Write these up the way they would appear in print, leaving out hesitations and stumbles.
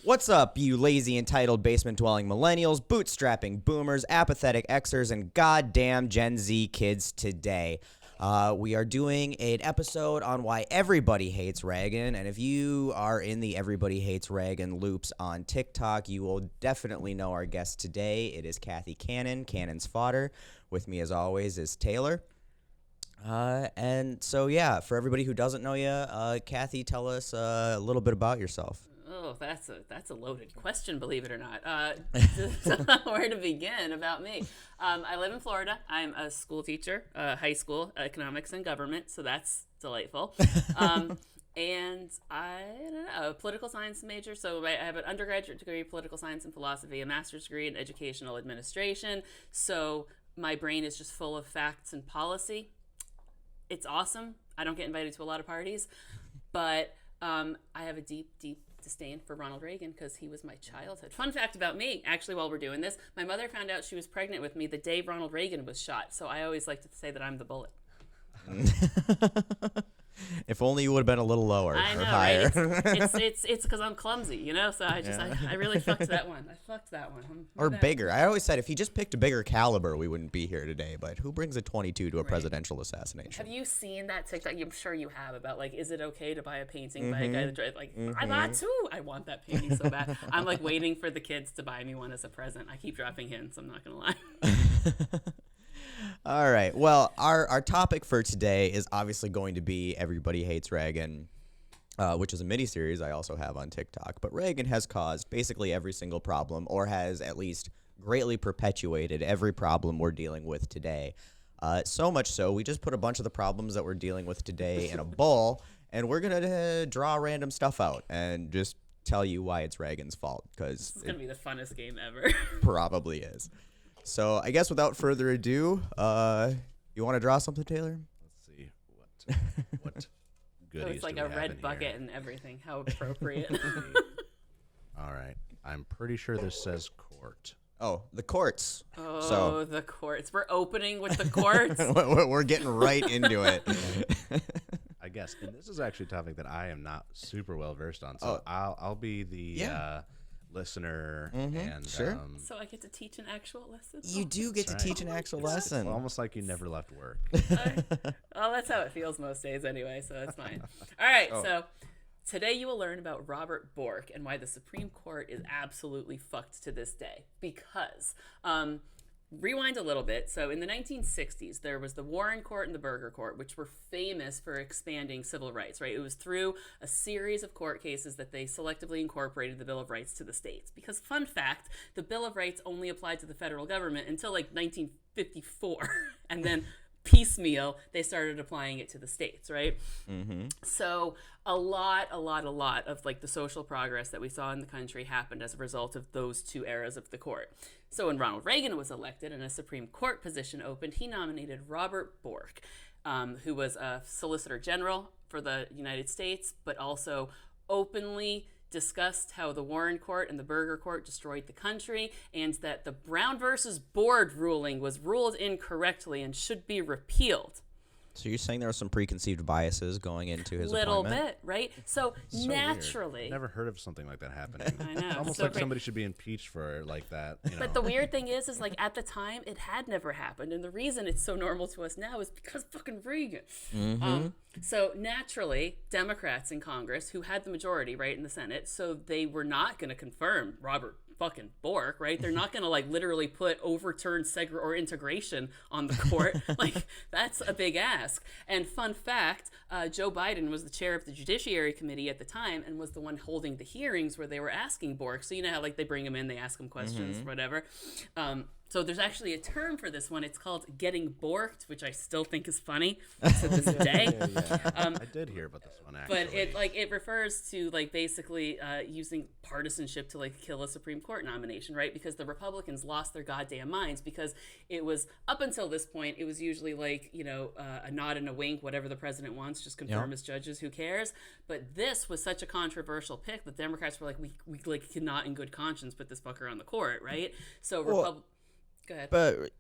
What's up, you lazy, entitled, basement-dwelling millennials, bootstrapping boomers, apathetic Xers, and goddamn Gen Z kids today? We are doing an episode on why everybody hates Reagan, and if you are in the everybody hates Reagan loops on TikTok, you will definitely know our guest today. It is Cathy Cannon's fodder. With me, as always, is Taylor. And so, yeah, for everybody who doesn't know you, Cathy, tell us a little bit about yourself. Oh, that's a loaded question, believe it or not. Where to begin about me? I live in Florida. I'm a school teacher, high school, economics and government, so that's delightful. And I don't know, a political science major. So I have an undergraduate degree in political science and philosophy, a master's degree in educational administration. So my brain is just full of facts and policy. It's awesome. I don't get invited to a lot of parties, but I have a deep disdain for Ronald Reagan because he was my childhood. Fun fact about me, actually, while we're doing this, my mother found out she was pregnant with me the day Ronald Reagan was shot. So I always like to say that I'm the bullet. If only you would have been a little lower I know, or higher. Right? It's because I'm clumsy, you know. So I really fucked that one. Or bigger. I always said if he just picked a bigger caliber, we wouldn't be here today. But who brings a 22 to a presidential assassination? Have you seen that TikTok? I'm sure you have, about like, is it okay to buy a painting by a guy that drives like I bought two? I want that painting so bad. I'm like waiting for the kids to buy me one as a present. I keep dropping hints. I'm not gonna lie. All right. Well, our topic for today is obviously going to be Everybody Hates Reagan, which is a mini-series I also have on TikTok. But Reagan has caused basically every single problem, or has at least greatly perpetuated every problem we're dealing with today. So much so, we just put a bunch of the problems that we're dealing with today in a bowl, and we're going to draw random stuff out and just tell you why it's Reagan's fault. Because it's going to be the funnest game ever. Probably is. So I guess without further ado, you want to draw something, Taylor? Let's see what goodies. It's like a red bucket and everything. How appropriate. All right. I'm pretty sure this says court. Oh, the courts. Oh, the courts. We're opening with the courts. We're getting right into it. I guess. And this is actually a topic that I am not super well versed on. So I'll be the listener and sure. So I get to teach an actual lesson. You do get to teach an actual lesson. It's almost like you never left work. Well, that's how it feels most days anyway, so that's fine. All right, so today you will learn about Robert Bork and why the Supreme Court is absolutely fucked to this day. Because rewind a little bit. So in the 1960s, there was the Warren Court and the Burger Court, which were famous for expanding civil rights, right? It was through a series of court cases that they selectively incorporated the Bill of Rights to the states. Because, fun fact, the Bill of Rights only applied to the federal government until like 1954. And then piecemeal, they started applying it to the states, right? Mm-hmm. So a lot of like the social progress that we saw in the country happened as a result of those two eras of the court. So when Ronald Reagan was elected and a Supreme Court position opened, he nominated Robert Bork, who was a Solicitor General for the United States, but also openly discussed how the Warren Court and the Burger Court destroyed the country, and that the Brown versus Board ruling was ruled incorrectly and should be repealed. So you're saying there were some preconceived biases going into his little appointment? bit, right? So naturally. Weird. Never heard of something like that happening. I know. It's almost like somebody should be impeached for like that. You know? But the weird thing is like at the time, it had never happened. And the reason it's so normal to us now is because fucking Reagan. Mm-hmm. So naturally, Democrats in Congress, who had the majority, right, in the Senate, so they were not going to confirm Robert fucking Bork, right? They're not going to like literally put overturned or integration on the court. Like, that's a big ask. And fun fact, Joe Biden was the chair of the Judiciary Committee at the time and was the one holding the hearings where they were asking Bork. So you know how like they bring him in, they ask him questions, whatever. So there's actually a term for this one. It's called getting borked, which I still think is funny to this day. I did hear about this one actually. But it refers to like basically using partisanship to like kill a Supreme Court nomination, right? Because the Republicans lost their goddamn minds because it was up until this point it was usually like a nod and a wink, whatever the president wants, just confirm as judges, who cares? But this was such a controversial pick that Democrats were like we like cannot in good conscience put this fucker on the court, right? So Go ahead. But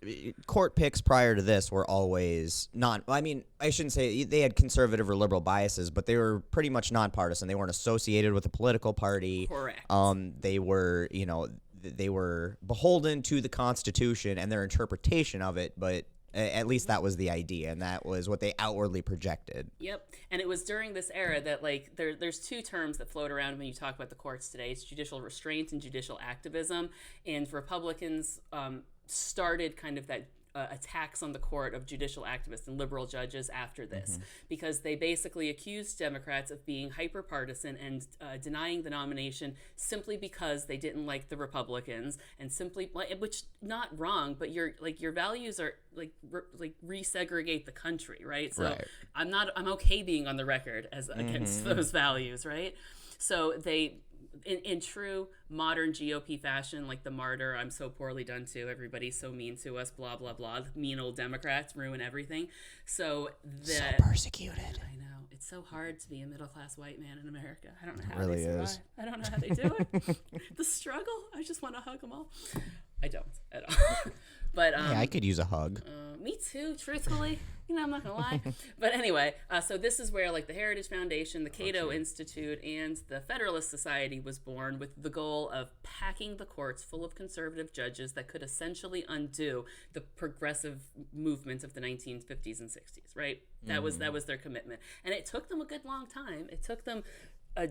court picks prior to this were always I shouldn't say they had conservative or liberal biases, but they were pretty much nonpartisan. They weren't associated with a political party. Correct. They were, they were beholden to the Constitution and their interpretation of it, but at least that was the idea, and that was what they outwardly projected. Yep. And it was during this era that, like, there's two terms that float around when you talk about the courts today. It's judicial restraint and judicial activism. And Republicans started kind of that attacks on the court of judicial activists and liberal judges after this, because they basically accused Democrats of being hyper-partisan and denying the nomination simply because they didn't like the Republicans, and simply, which not wrong, but your values are like resegregate the country, right? So Right. I'm okay being on the record as against those values, right? So they, in true modern GOP fashion, like the martyr, I'm so poorly done to, everybody's so mean to us, blah, blah, blah, mean old Democrats ruin everything. So persecuted. I know. It's so hard to be a middle-class white man in America. I don't know how really they survive. is. I don't know how they do it. The struggle, I just want to hug them all. I don't at all. But I could use a hug. me too, truthfully. I'm not gonna lie. But anyway, so this is where, like, the Heritage Foundation, the Cato Institute, and the Federalist Society was born, with the goal of packing the courts full of conservative judges that could essentially undo the progressive movement of the 1950s and 60s. Right? That was their commitment, and it took them a good long time. It took them a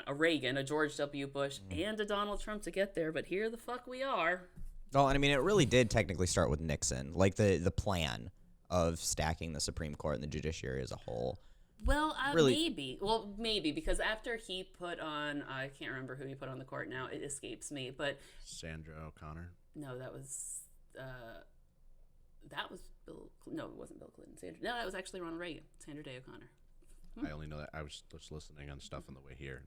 Reagan, a George W. Bush, and a Donald Trump to get there. But here the fuck we are. Oh, and I mean, it really did technically start with Nixon, like the plan of stacking the Supreme Court and the judiciary as a whole. Well, Really? maybe. Well, maybe, because after he put on, I can't remember who he put on the court now. It escapes me. But Sandra O'Connor. no, that was Bill. No, it wasn't Bill Clinton. No, that was actually Ronald Reagan. Sandra Day O'Connor. I only know that I was just listening on stuff on the way here.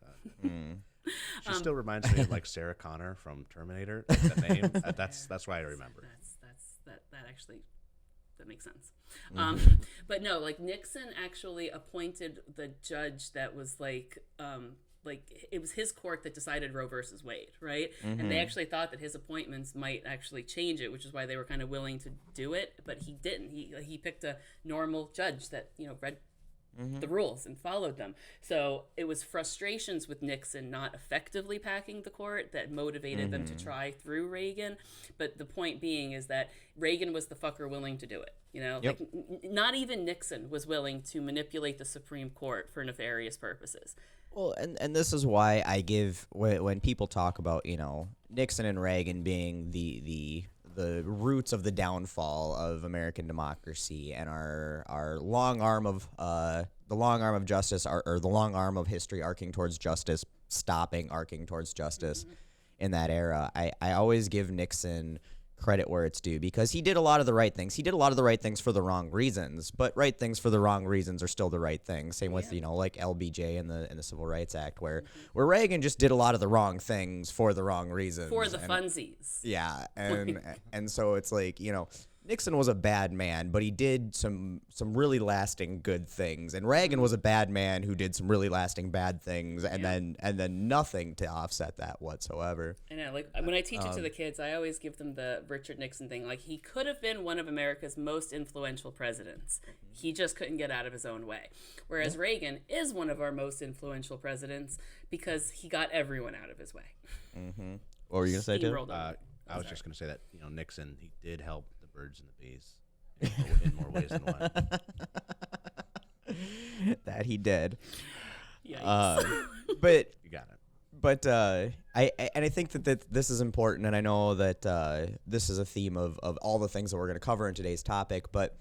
She still reminds me of, like, Sarah Connor from Terminator. Like, that name. That's why I remember. That makes sense. But no, like, Nixon actually appointed the judge that was like it was his court that decided Roe versus Wade, right? And they actually thought that his appointments might actually change it, which is why they were kind of willing to do it, but he didn't. He picked a normal judge that read the rules and followed them. So it was frustrations with Nixon not effectively packing the court that motivated them to try through Reagan. But the point being is that Reagan was the fucker willing to do it. Yep. Like, not even Nixon was willing to manipulate the Supreme Court for nefarious purposes. Well, and this is why I give, when people talk about, Nixon and Reagan being the roots of the downfall of American democracy and our long arm of the long arm of justice, or the long arm of history arcing towards justice, arcing towards justice in that era. I always give Nixon credit where it's due, because he did a lot of the right things. He did a lot of the right things for the wrong reasons, but right things for the wrong reasons are still the right things. Same with, like LBJ and the Civil Rights Act, where Reagan just did a lot of the wrong things for the wrong reasons. For the funsies. Yeah, and so it's like, Nixon was a bad man, but he did some really lasting good things, and Reagan was a bad man who did some really lasting bad things, and then nothing to offset that whatsoever. I know, like, when I teach it to the kids, I always give them the Richard Nixon thing. Like, he could have been one of America's most influential presidents. He just couldn't get out of his own way. Whereas Reagan is one of our most influential presidents because he got everyone out of his way. What were you gonna say, Tim? I was just going to say that, Nixon, he did help the birds and the bees in more ways than one. That he did. But You got it. But I think that this is important, and I know that this is a theme of all the things that we're going to cover in today's topic. But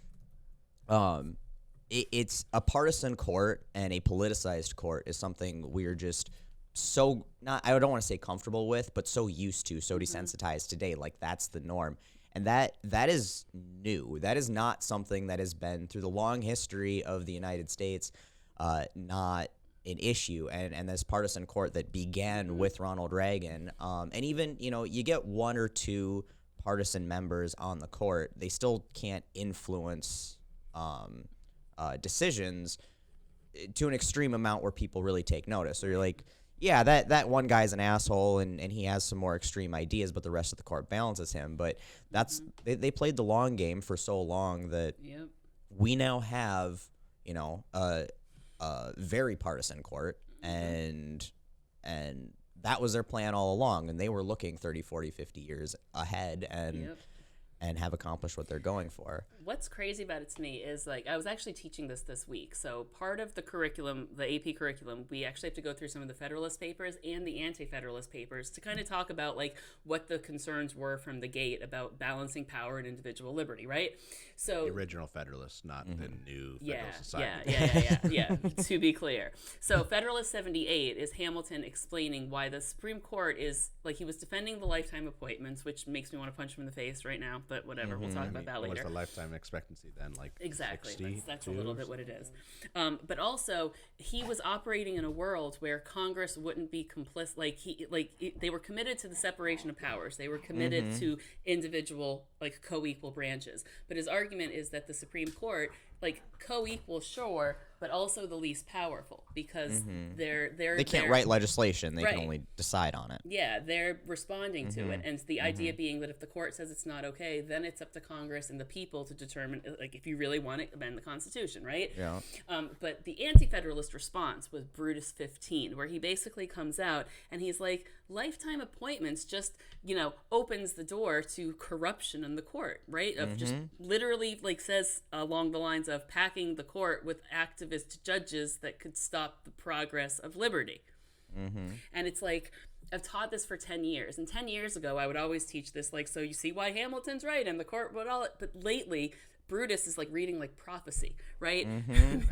it's a partisan court and a politicized court is something we're just so I don't want to say comfortable with, but so used to, so desensitized today. Like, that's the norm. And that is new. That is not something that has been, through the long history of the United States, not an issue. And this partisan court that began with Ronald Reagan, and even, you get one or two partisan members on the court, they still can't influence decisions to an extreme amount where people really take notice. So you're like, yeah, that one guy's an asshole and he has some more extreme ideas, but the rest of the court balances him. But that's they played the long game for so long that Yep. we now have, a very partisan court, and that was their plan all along, and they were looking 30, 40, 50 years ahead and have accomplished what they're going for. What's crazy about it to me is, like, I was actually teaching this week. So part of the curriculum, the AP curriculum, we actually have to go through some of the Federalist Papers and the Anti-Federalist Papers to kind of talk about, like, what the concerns were from the gate about balancing power and individual liberty, right? So The original Federalists, not the new Federal yeah, Society. yeah. To be clear, so Federalist 78 is Hamilton explaining why the Supreme Court is, like, he was defending the lifetime appointments, which makes me want to punch him in the face right now, but whatever, we'll talk about that What was later. the lifetime expectancy then? Like Exactly. 60 That's a little bit what it is. But also, he was operating in a world where Congress wouldn't be complicit. They were committed to the separation of powers. They were committed to individual, like, co-equal branches. But his argument is that the Supreme Court, like, co-equal, sure, but also the least powerful, because They can't write legislation. They Right. can only decide on it. Yeah, they're responding to it. And the idea being that if the court says it's not okay, then it's up to Congress and the people to determine, like, if you really want to amend the Constitution, right? Yeah. But the anti-federalist response was Brutus 15, where he basically comes out and he's like, lifetime appointments just, opens the door to corruption in the court, right? Of just literally, like, says along the lines of packing the court with activist judges that could stop the progress of liberty. And it's like, I've taught this for 10 years. And 10 years ago, I would always teach this, like, so you see why Hamilton's right and the court would all... But lately, Brutus is, like, reading, like, prophecy, right?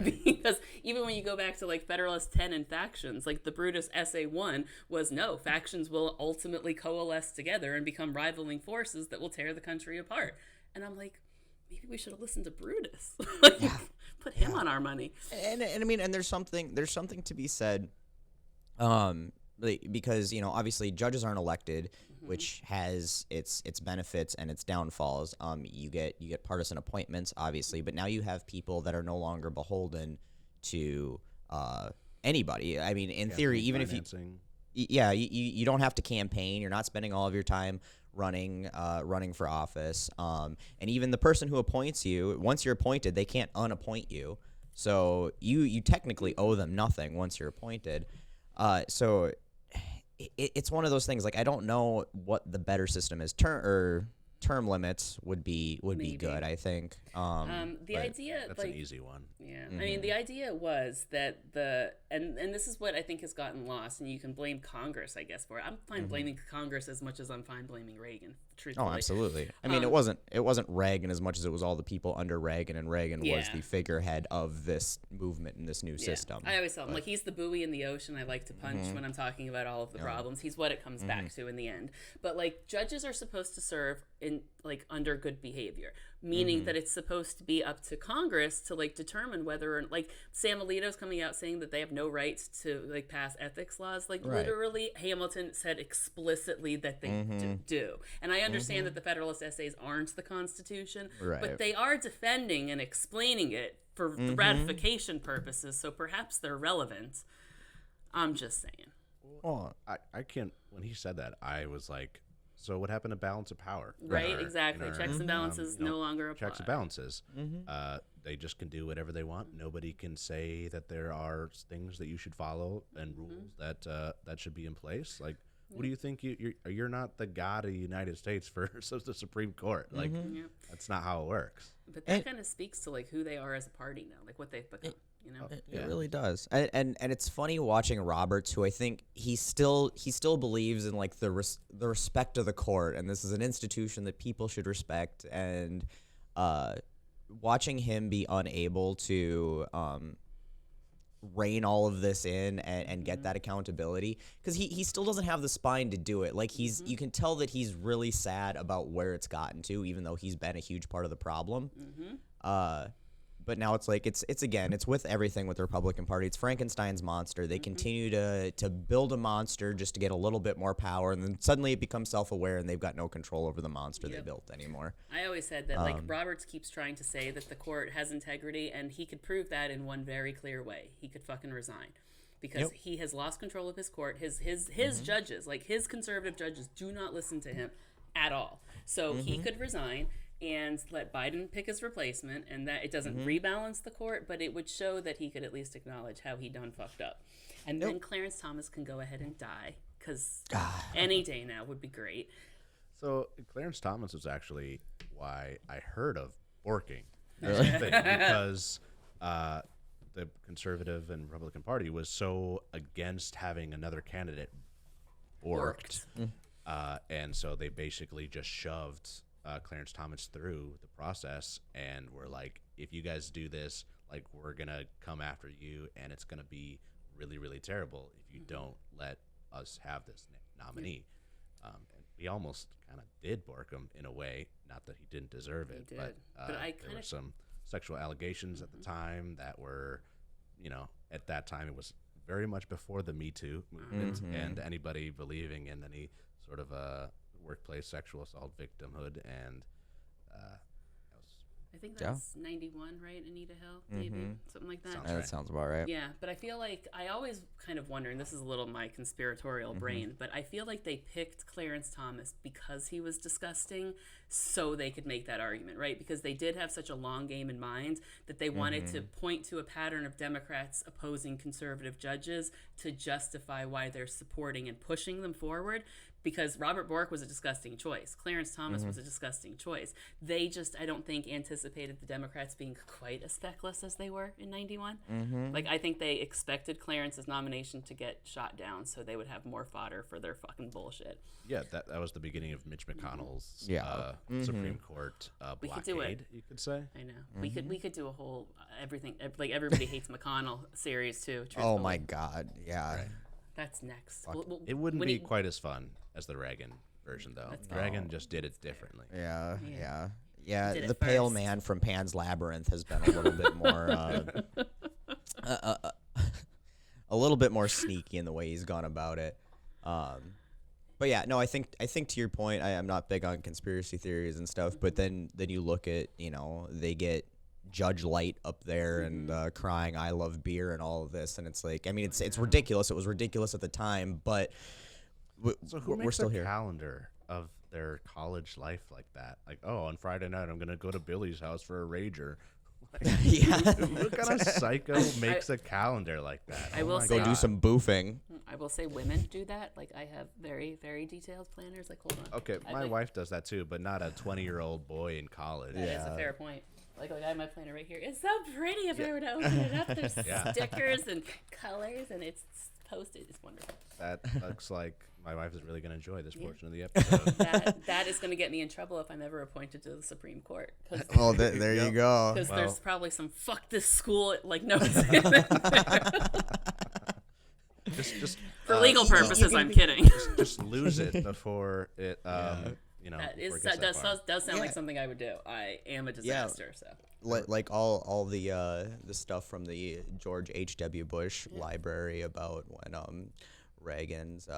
Because even when you go back to, like, Federalist 10 and factions, like, the Brutus Essay 1 was, no, factions will ultimately coalesce together and become rivaling forces that will tear the country apart. And I'm like, maybe we should have listened to Brutus. Put him on our money. And I mean, and there's something to be said, because obviously judges aren't elected, which has its benefits and its downfalls. You get partisan appointments, obviously, but now you have people that are no longer beholden to anybody. I mean, in theory, even if you don't have to campaign, you're not spending all of your time running for office. And even the person who appoints you, once you're appointed, they can't unappoint you. So you technically owe them nothing once you're appointed. So it's one of those things. Like, I don't know what the better system is. Term limits would be good, I think. The idea, That's like, an easy one. Yeah, I mean, the idea was that and this is what I think has gotten lost, and you can blame Congress, I guess, for it. I'm fine blaming Congress as much as I'm fine blaming Reagan, truthfully. Oh, absolutely. I mean, it wasn't Reagan as much as it was all the people under Reagan, and Reagan was the figurehead of this movement and this new system. I always tell him, like, he's the buoy in the ocean I like to punch when I'm talking about all of the problems. He's what it comes back to in the end. But, like, judges are supposed to serve in, like, under good behavior, meaning that it's supposed to be up to Congress to, like, determine whether, like, Sam Alito's coming out saying that they have no rights to, like, pass ethics laws. Like, literally, Hamilton said explicitly that they do. And I understand that the Federalist Essays aren't the Constitution, but they are defending and explaining it for the ratification purposes, so perhaps they're relevant. I'm just saying. Well, I can't. When he said that, I was like, so what happened to balance of power? Right, exactly. Checks and balances no longer apply. Checks and balances. They just can do whatever they want. Nobody can say that there are things that you should follow and rules that should be in place. Like, what do you think? You're not the god of the United States for the Supreme Court. Like, that's not how it works. But that kind of speaks to, like, who they are as a party now, like what they've become. It really does. And it's funny watching Roberts, who I think he still believes in, like, the respect of the court, and this is an institution that people should respect. And watching him be unable to rein all of this in and get that accountability, because he still doesn't have the spine to do it. Like, you can tell that he's really sad about where it's gotten to, even though he's been a huge part of the problem. But now it's like it's with everything with the Republican Party. It's Frankenstein's monster. They continue to build a monster just to get a little bit more power, and then suddenly it becomes self-aware, and they've got no control over the monster they built anymore. I always said that, like, Roberts keeps trying to say that the court has integrity, and he could prove that in one very clear way. He could fucking resign. because he has lost control of his court. His judges, like his conservative judges, do not listen to him at all. So he could resign and let Biden pick his replacement, and that it doesn't rebalance the court, but it would show that he could at least acknowledge how he done fucked up. And then Clarence Thomas can go ahead and die, because any day now would be great. So Clarence Thomas was actually why I heard of borking. Really? Because the Conservative and Republican Party was so against having another candidate borked. And so they basically just shoved Clarence Thomas through the process and were like, if you guys do this, like, we're going to come after you, and it's going to be really, really terrible if you don't let us have this nominee. And we almost kind of did bork him in a way, not that he didn't deserve it, but there were some sexual allegations at the time that were, at that time it was very much before the Me Too movement and anybody believing in any sort of a workplace sexual assault victimhood, and I think that's 91, right? Anita Hill, maybe something like that. That sounds about right. Yeah, but I feel like I always kind of wonder, and this is a little my conspiratorial brain, but I feel like they picked Clarence Thomas because he was disgusting, so they could make that argument, right? Because they did have such a long game in mind that they wanted to point to a pattern of Democrats opposing conservative judges to justify why they're supporting and pushing them forward. Because Robert Bork was a disgusting choice. Clarence Thomas was a disgusting choice. They just, I don't think, anticipated the Democrats being quite as feckless as they were in 91. Like, I think they expected Clarence's nomination to get shot down so they would have more fodder for their fucking bullshit. Yeah, that was the beginning of Mitch McConnell's Supreme Court We blockade, could do it. you could say. I know. We could do a whole everything, like Everybody Hates McConnell series, too. Truthfully. Oh, my God. Yeah. Right. That's next. It wouldn't be quite as fun as the Reagan version, though. Reagan just did it differently. Yeah. Did The it pale first. man from Pan's Labyrinth has been a little bit more, a little bit more sneaky in the way he's gone about it. But yeah, no, I think to your point, I'm not big on conspiracy theories and stuff. But then you look at, they get Judge Light up there and crying "I love beer" and all of this, and it's like, I mean, it's ridiculous. It was ridiculous at the time, but So who we're makes still a here. calendar of their college life like that? Like, oh, on Friday night I'm gonna go to Billy's house for a rager. Yeah, What kind of psycho makes a calendar like that? I will my say- go do God. some boofing. I will say women do that. Like, I have very, very detailed planners. Like, hold on. Okay, my wife does that too, but not a 20-year-old boy in college. That is a fair point. Like I have my planner right here. It's so pretty if I were to open it up. There's stickers and colors, and it's posted. It's wonderful. That looks like my wife is really going to enjoy this portion of the episode. That is going to get me in trouble if I'm ever appointed to the Supreme Court. Oh, there you go. Because Well. there's probably some "fuck this school" like notes in there. just For legal purposes, I'm kidding. just lose it before it That before it gets that far. does sound like Yeah. something I would do. I am a disaster, so. Like all the stuff from the George H.W. Bush library about when Reagan's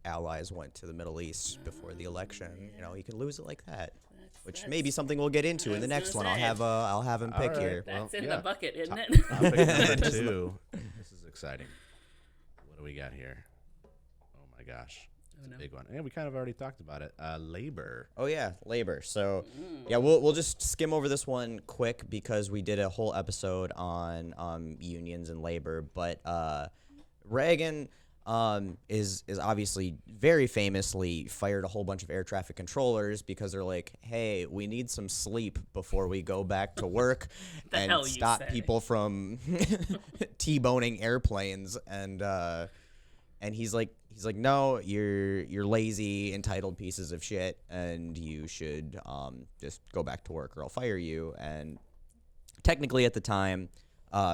allies went to the Middle East before the election. You can lose it like that, which may be something we'll get into in the was next one. gonna say. I'll have him pick right. here. That's Well, in yeah. the bucket, isn't it? Topic number 2. This is exciting. What do we got here? Oh my gosh. It's a big one. And we kind of already talked about it. Labor. Oh yeah, labor. So yeah, we'll just skim over this one quick because we did a whole episode on unions and labor. But Reagan is obviously very famously fired a whole bunch of air traffic controllers because they're like, hey, we need some sleep before we go back to work and hell you stop say. people from T-boning airplanes. And he's like, no, you're lazy, entitled pieces of shit, and you should just go back to work or I'll fire you. And technically at the time,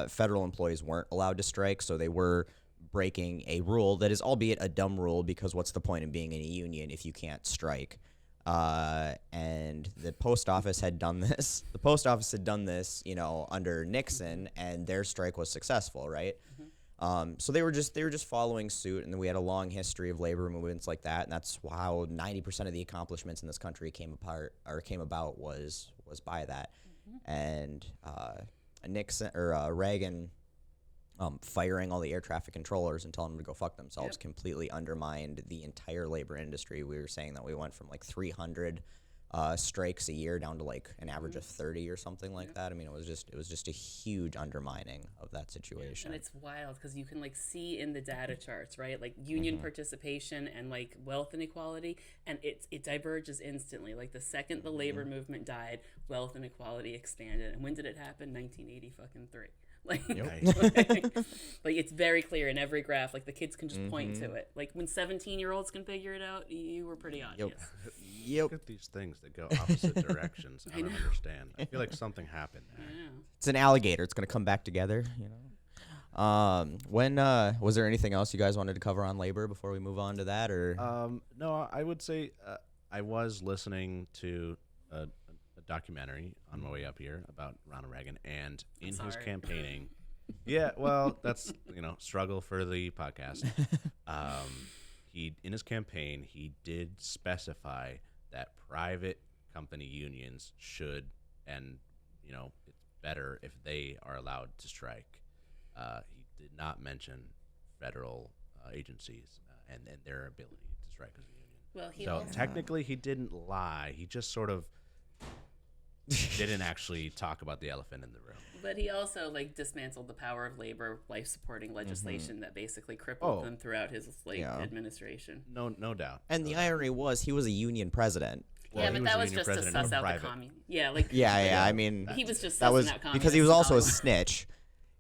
federal employees weren't allowed to strike, so they were breaking a rule that is albeit a dumb rule because what's the point of being in a union if you can't strike? And the post office had done this. The post office had done this, under Nixon, and their strike was successful, right? So they were just following suit, and we had a long history of labor movements like that, and that's how 90% of the accomplishments in this country came about was by that. And Nixon or Reagan firing all the air traffic controllers and telling them to go fuck themselves completely undermined the entire labor industry. We were saying that we went from like 300 strikes a year down to like an average of 30 or something like that. I mean, it was just a huge undermining of that situation. And it's wild because you can like see in the data charts, right? Like union participation and like wealth inequality, and it diverges instantly. Like the second the labor movement died, wealth inequality expanded. And when did it happen? 1980 fucking 3. Like, like it's very clear in every graph. Like the kids can just point to it. Like when 17-year-olds can figure it out, you were pretty obvious. Look at these things that go opposite directions. I don't understand. I feel like something happened there. It's an alligator. It's gonna come back together. When was there anything else you guys wanted to cover on labor before we move on to that, or? No, I would say I was listening to a documentary on my way up here about Ronald Reagan, and in his campaigning, well, that's struggle for the podcast. In his campaign, he did specify that private company unions should, and it's better if they are allowed to strike. He did not mention federal agencies and their ability to strike as a union. Well, technically he didn't lie. He just sort of didn't actually talk about the elephant in the room. But he also dismantled the power of labor life supporting legislation that basically crippled them throughout his administration. No doubt. And the irony was he was a union president. Well, but that was just to suss out the commune. I mean, he was just that sussing was out communists. because he was also a snitch.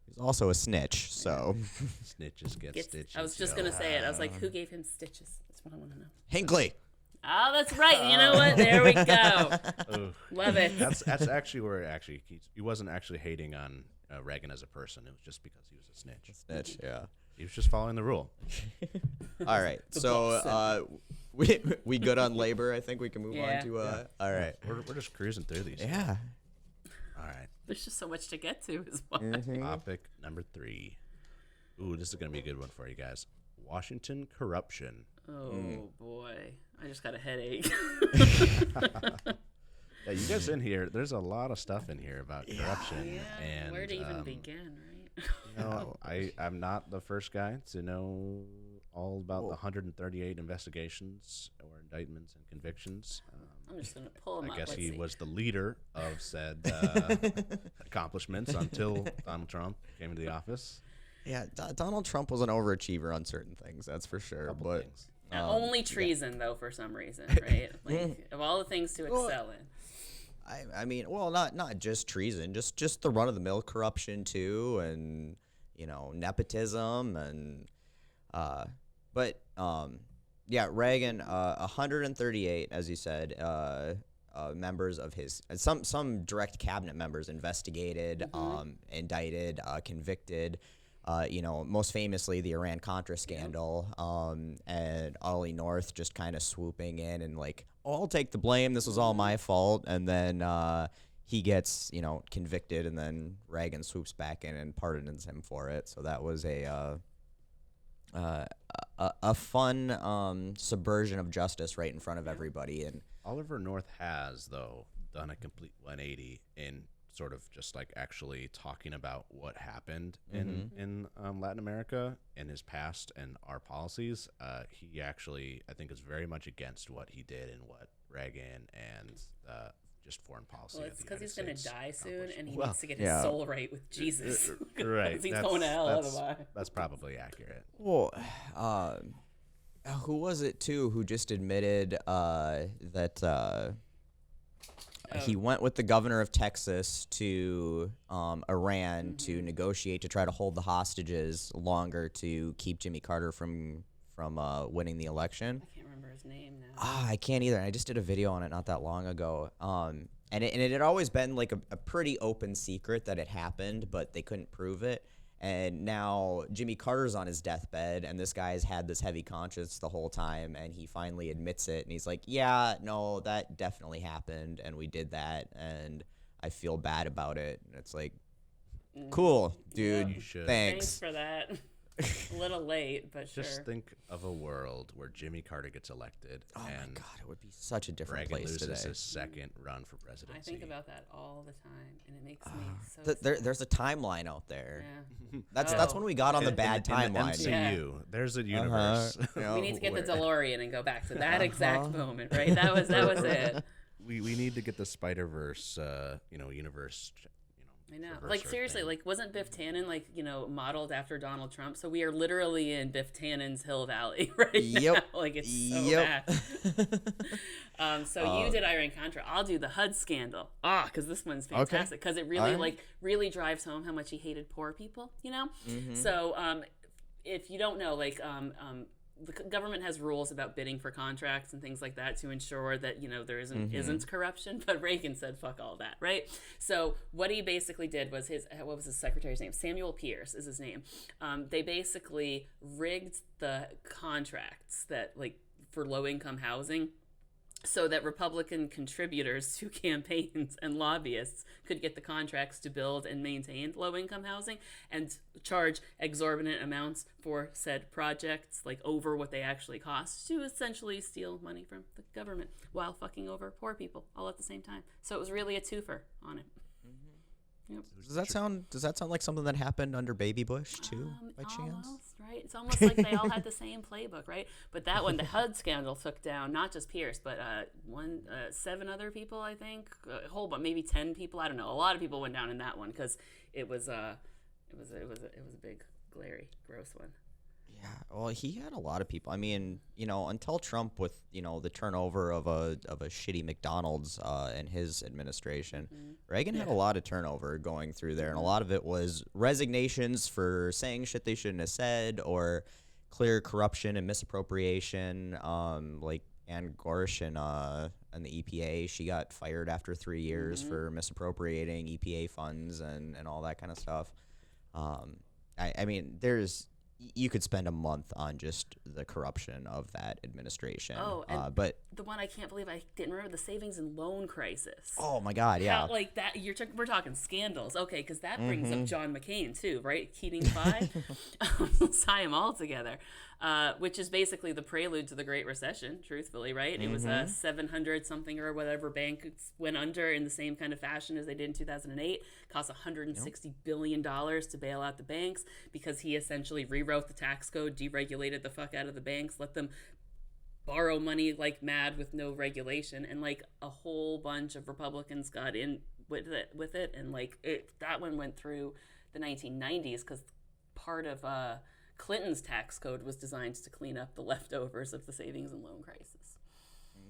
He was also a snitch. So snitches get stitches. I was just gonna say it. I was like, who gave him stitches? That's what I want to know. Hinckley. Oh, that's right. You know what? There we go. Love it. That's actually where he wasn't actually hating on Reagan as a person. It was just because he was a snitch. Yeah. He was just following the rule. All right. So we good on labor. I think we can move on to all right. We're just cruising through these. Yeah. All right. There's just so much to get to as well. Topic number 3. Ooh, this is gonna be a good one for you guys. Washington corruption. Oh boy, I just got a headache. Yeah, you guys in here, there's a lot of stuff in here about corruption. Yeah, and where to even begin, right? I'm not the first guy to know all about the 138 investigations or indictments and convictions. I'm just going to pull him up. I guess Let's he see. was the leader of said accomplishments until Donald Trump came into the office. Yeah, Donald Trump was an overachiever on certain things, that's for sure. But only treason, though, for some reason, right? Of all the things to excel in. I mean, well, not just treason, just the run-of-the-mill corruption too, and nepotism, and Reagan, 138, as you said, members of his some direct cabinet members investigated, indicted, convicted. Most famously the Iran-Contra scandal, and Ollie North just kind of swooping in and I'll take the blame. This was all my fault. And then he gets, convicted, and then Reagan swoops back in and pardons him for it. So that was a fun subversion of justice right in front of everybody. And Oliver North has, though, done a complete 180 in sort of just actually talking about what happened in Latin America in his past and our policies. He actually, I think, is very much against what he did and what Reagan and just foreign policy. Well, it's because he's going to die soon, and he Well, needs to get his soul right with Jesus. Right. Because he's going to hell otherwise. That's probably accurate. Well, who was it too who just admitted that he went with the governor of Texas to Iran to negotiate to try to hold the hostages longer to keep Jimmy Carter from winning the election? I can't remember his name now. I can't either. I just did a video on it not that long ago. And it had always been a pretty open secret that it happened, but they couldn't prove it. And now Jimmy Carter's on his deathbed, and this guy's had this heavy conscience the whole time, and he finally admits it. And he's like, yeah, no, that definitely happened, and we did that, and I feel bad about it. And it's like, cool, dude, You should. thanks. For that. A little late, but sure. Just think of a world where Jimmy Carter gets elected Oh my and God, it would be such a different Reagan place loses today. his second run for presidency. I think about that all the time, and it makes me so sad. There's a timeline out there. Yeah. That's when we got on the bad in timeline. the MCU, Yeah. there's a universe. We need to get the where DeLorean and go back to that exact moment, right? That was it. we need to get the Spider-Verse, universe. I know. reverse Like our seriously, thing. like wasn't Biff Tannen modeled after Donald Trump? So we are literally in Biff Tannen's Hill Valley right Yep. now. Like it's so Yep. bad. So you did Iran Contra. I'll do the HUD scandal. Because this one's fantastic. Because it really All right. really drives home how much he hated poor people. So if you don't know, the government has rules about bidding for contracts and things like that to ensure that there isn't corruption. But Reagan said fuck all that, right? So what he basically did was what was his secretary's name? Samuel Pierce is his name. They basically rigged the contracts that for low income housing, so that Republican contributors to campaigns and lobbyists could get the contracts to build and maintain low-income housing and charge exorbitant amounts for said projects, over what they actually cost, to essentially steal money from the government while fucking over poor people all at the same time. So it was really a twofer on it. Yep. Does that sound like something that happened under Baby Bush too, by chance? Almost, right? It's almost like they all had the same playbook, right? But that one, the HUD scandal, took down not just Pierce, but 7 other people, I think, a whole bunch, maybe 10 people. I don't know. A lot of people went down in that one because it was a big, glary, gross one. Yeah, well, he had a lot of people. I mean, until Trump with, the turnover of a shitty McDonald's in his administration, Reagan had a lot of turnover going through there, and a lot of it was resignations for saying shit they shouldn't have said, or clear corruption and misappropriation. Like Ann Gorsh and the EPA, she got fired after 3 years for misappropriating EPA funds and all that kind of stuff. I mean, you could spend a month on just the corruption of that administration. Oh, and but the one I can't believe I didn't remember, the savings and loan crisis. oh my God, yeah. That we're talking scandals, okay? Because that brings up John McCain too, right? Keating 5, let's tie them all together. Which is basically the prelude to the Great Recession, truthfully, right? It was a 700 something or whatever bank went under in the same kind of fashion as they did in 2008. Cost $160 billion to bail out the banks because he essentially rewrote the tax code, deregulated the fuck out of the banks, let them borrow money like mad with no regulation, and a whole bunch of Republicans got in with it, and that one went through the 1990s because part of Clinton's tax code was designed to clean up the leftovers of the savings and loan crisis.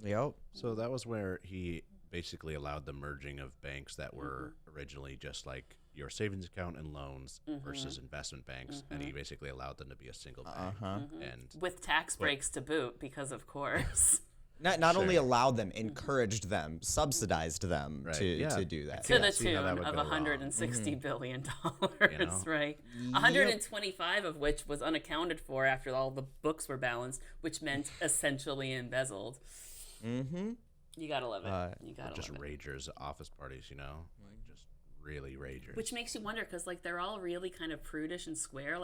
Yep. So that was where he basically allowed the merging of banks that were originally just like your savings account and loans versus investment banks, and he basically allowed them to be a single bank. And with tax breaks to boot, because of course. Not only allowed them, encouraged them, subsidized them Right, to do that. To the see tune how that would of go wrong. $160 billion, right? 125 of which was unaccounted for after all the books were balanced, which meant essentially embezzled. You gotta love it. You gotta just love it. ragers, office parties, just really ragers. Which makes you wonder, because they're all really kind of prudish and square.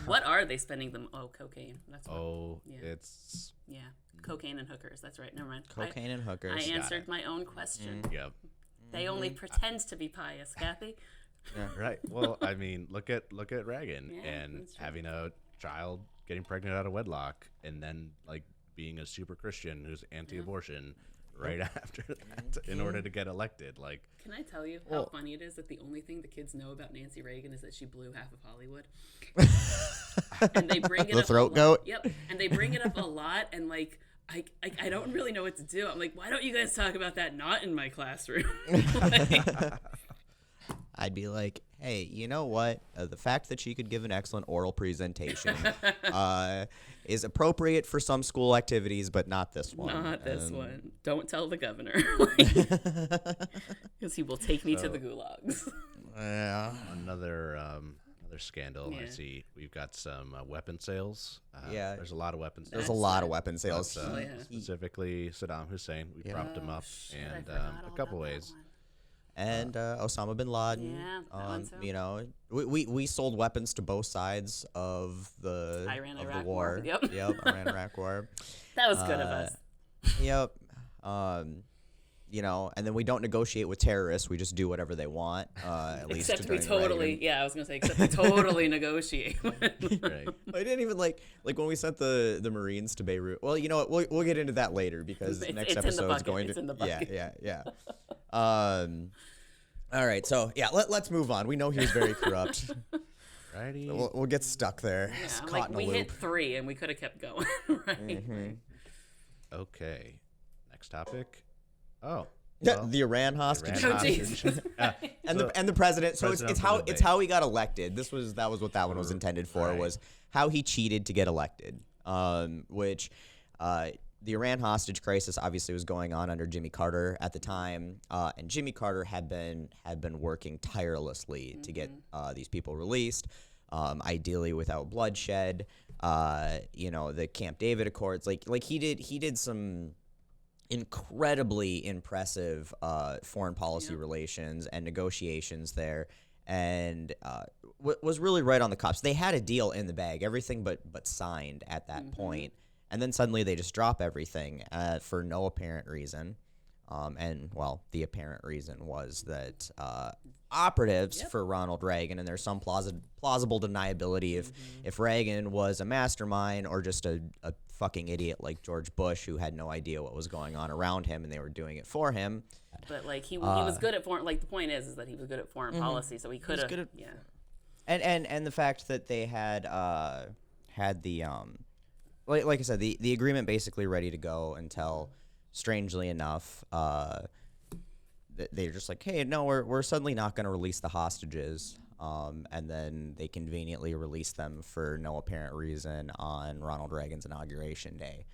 What are they spending them? Oh, cocaine. That's what. It's Cocaine and hookers. That's right. Never mind. Cocaine and hookers. I answered my own question. Yep. They only pretend to be pious, Cathy. Right. Well, I mean, look at Reagan and that's true. having a child getting pregnant out of wedlock, and then being a super Christian who's anti-abortion right after that in order to get elected. Can I tell you how funny it is that the only thing the kids know about Nancy Reagan is that she blew half of Hollywood? And they bring it The up throat a lot. goat? Yep. And they bring it up a lot, and I don't really know what to do. I'm like, why don't you guys talk about that not in my classroom? I'd be like, hey, you know what? The fact that she could give an excellent oral presentation is appropriate for some school activities, but not this one. Not this one. Don't tell the governor. Because he will take me to the gulags. Yeah. Another scandal. I see we've got some weapon sales. There's a lot of weapon sales. There's a lot of weapon sales. Specifically Saddam Hussein. We propped him up, Shit, and I forgot a all couple about that ways. one. and Osama bin Laden. Yeah, that one too. You know, we sold weapons to both sides of the Iran-Iraq war. war. Yep. Iran-Iraq war. That was good of us. Yep. You know, and then we don't negotiate with terrorists. We just do whatever they want. At least Except we during totally, Reagan. yeah, I was gonna say, except we totally negotiate. Right. I didn't even like when we sent the Marines to Beirut. Well, you know what? We'll get into that later because next episode is going to. It's in the bucket. Yeah. All right, so yeah, let's move on. We know he was very corrupt. Righty. We'll get stuck there. Yeah, Caught like in a we loop. hit 3 and we could have kept going. Right. Okay. Next topic. Oh. Yeah, well, the Iran hostage. Iran Oh, hostage. Jesus. And the president. So President it's for how the it's debate. how he got elected. That was what that one was intended for. Right. Was how he cheated to get elected. Which the Iran hostage crisis obviously was going on under Jimmy Carter at the time, and Jimmy Carter had been working tirelessly to get these people released, ideally without bloodshed. You know, the Camp David Accords. Like he did some incredibly impressive foreign policy relations and negotiations there, and was really right on the cups. They had a deal in the bag, everything but signed at that point. And then suddenly they just drop everything for no apparent reason. And, well, the apparent reason was that operatives for Ronald Reagan, and there's some plausible deniability if Reagan was a mastermind or just a fucking idiot like George Bush who had no idea what was going on around him and they were doing it for him. But like he was good at foreign. Like the point is that he was good at foreign policy, so he could have. Yeah. And the fact that they had the like I said, the agreement basically ready to go until, strangely enough, they're just like, hey, no, we're suddenly not going to release the hostages, and then they conveniently released them for no apparent reason on Ronald Reagan's inauguration day.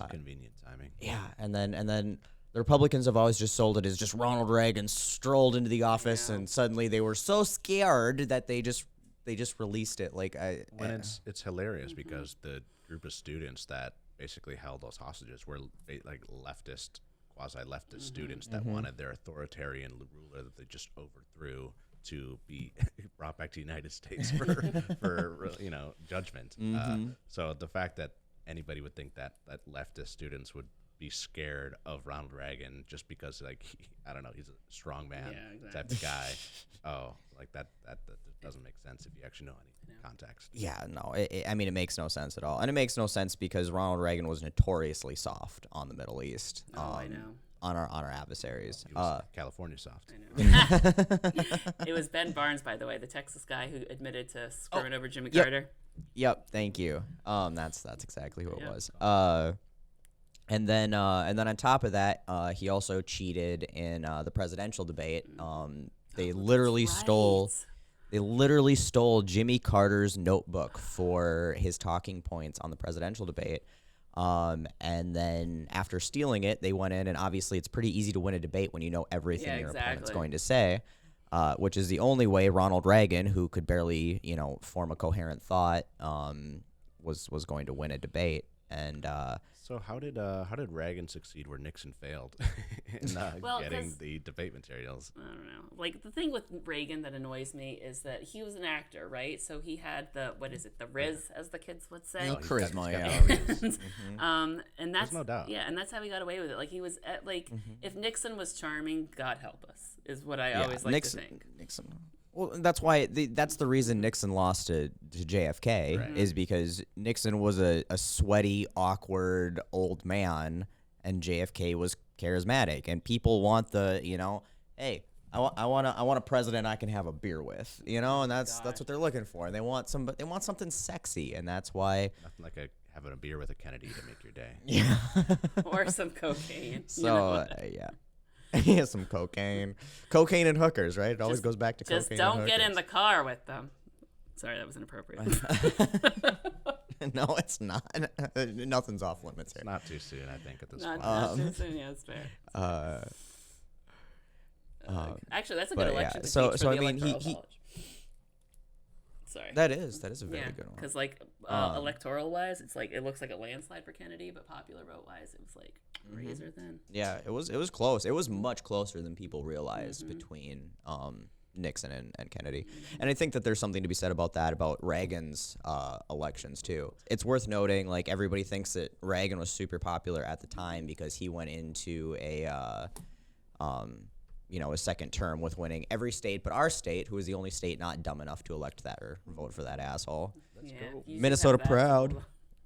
Convenient timing. Yeah, and then the Republicans have always just sold it as just Ronald Reagan strolled into the office, and suddenly they were so scared that they just released it. Like When it's hilarious because the group of students that basically held those hostages were like quasi-leftist students that wanted their authoritarian ruler that they just overthrew to be brought back to the United States for judgment. So the fact that anybody would think that leftist students would be scared of Ronald Reagan just because, like, I don't know, he's a strong man type of guy. Oh, like that doesn't make sense if you actually know any context. Yeah, no, I mean, it makes no sense at all. And it makes no sense because Ronald Reagan was notoriously soft on the Middle East. I know. On our adversaries. He was California soft. I know. It was Ben Barnes, by the way, the Texas guy who admitted to screwing over Jimmy Carter. Yep, thank you. That's exactly who it was. And then on top of that, he also cheated in the presidential debate. They literally stole Jimmy Carter's notebook for his talking points on the presidential debate. And then after stealing it, they went in, and obviously it's pretty easy to win a debate when you know everything your opponent's going to say, which is the only way Ronald Reagan, who could barely, form a coherent thought, was going to win a debate. And so how did Reagan succeed where Nixon failed in getting the debate materials? I don't know. Like the thing with Reagan that annoys me is that he was an actor, right? So he had the Riz, as the kids would say. Charisma, and that's There's no doubt. Yeah, and that's how he got away with it. Like he was if Nixon was charming, God help us, is what I always like to think. Nixon. Well, that's why that's the reason Nixon lost to JFK is because Nixon was a sweaty, awkward old man, and JFK was charismatic. And people want hey, I want a president I can have a beer with, and that's what they're looking for. And they want something sexy, and that's why Nothing like having a beer with a Kennedy to make your day. Yeah. Or some cocaine. So yeah, some cocaine and hookers, right? It always goes back to cocaine. Just don't and get in hookers. the car with them. Sorry, that was inappropriate. No, it's not. Nothing's off limits here. It's not too soon, I think, at this point. Not too soon. Yeah, that's fair. Actually, that's a good election. So for the I mean, Electoral he College. Sorry. that is a very good one. Because electoral wise, it's like it looks like a landslide for Kennedy, but popular vote wise, it was like razor thin. Yeah, it was close. It was much closer than people realized between Nixon and Kennedy. And I think that there's something to be said about that, about Reagan's elections too. It's worth noting, like, everybody thinks that Reagan was super popular at the time because he went into a second term with winning every state but our state, who was the only state not dumb enough to elect that or vote for that asshole. Let's go. Minnesota proud.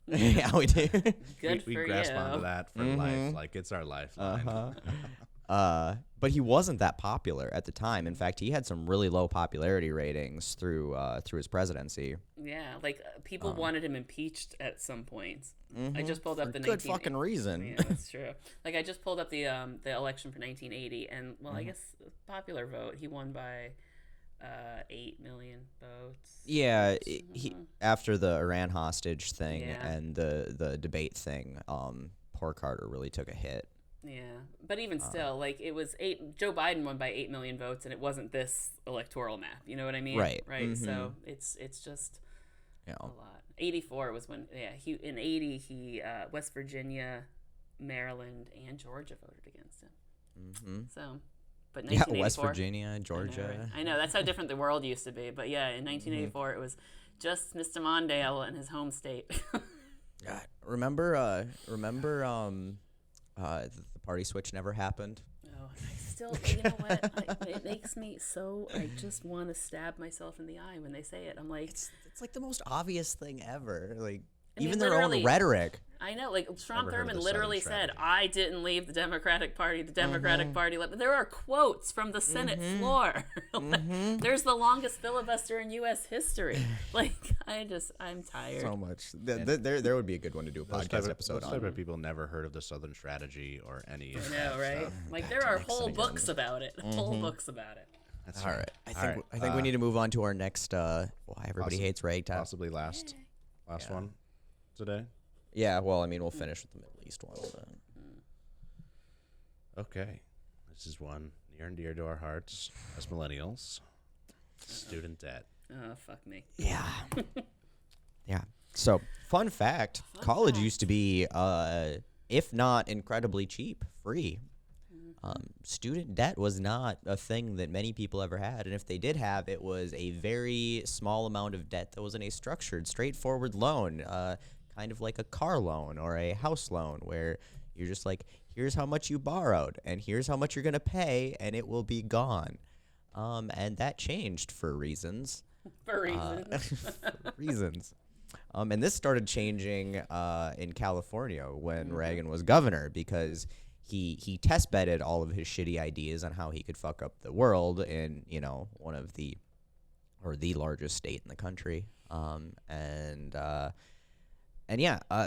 Yeah, we do. Good we for grasp you. onto that for life, like it's our lifeline. But he wasn't that popular at the time. In fact, he had some really low popularity ratings through his presidency. Yeah, like people wanted him impeached at some points. I just pulled up For the good fucking reason. Yeah, that's true. Like I just pulled up the election for 1980, and I guess popular vote, he won by 8 million votes. Yeah, he after the Iran hostage thing Yeah. and the debate thing, poor Carter really took a hit. Yeah, but even still, like it was Joe Biden won by 8 million votes, and it wasn't this electoral map. You know what I mean? Right. Right. So it's just You a know, lot. 84 was when he in 80 he West Virginia, Maryland, and Georgia voted against him. So, but yeah, 1984, West Virginia, Georgia. I know that's how different the world used to be. But yeah, in 1984 it was just Mr. Mondale in his home state. God, remember the party switch never happened. Oh, I still, you know what? It makes me so. I just want to stab myself in the eye when they say it. I'm like, It's like the most obvious thing ever. Like, I mean, even their own literally- retic. I know, like Strom Never heard of Thurmond the literally Southern said, strategy. "I didn't leave the Democratic Party. The Democratic Party left." But there are quotes from the Senate floor. There's the longest filibuster in U.S. history. Like, I'm tired. So much. There would be a good one to do a podcast episode those type on. of people never heard of the Southern strategy or any. I know, right? Like, there are whole books about it. Whole books about it. That's All right. I think All right. we need to move on to our next why everybody hates ragtime. Possibly last one today. Yeah, well, I mean, we'll finish with the Middle East one. But. Okay, this is one near and dear to our hearts as millennials. Student debt. Oh, fuck me. Yeah. Yeah. So, fun fact, college used to be, if not incredibly cheap, free. Student debt was not a thing that many people ever had. And if they did have, it was a very small amount of debt that was in a structured, straightforward loan, kind of like a car loan or a house loan, where you're just like, here's how much you borrowed, and here's how much you're going to pay, and it will be gone. And that changed for reasons. For reasons. For reasons. And this started changing in California when Reagan was governor, because he test bedded all of his shitty ideas on how he could fuck up the world in, one of the largest state in the country.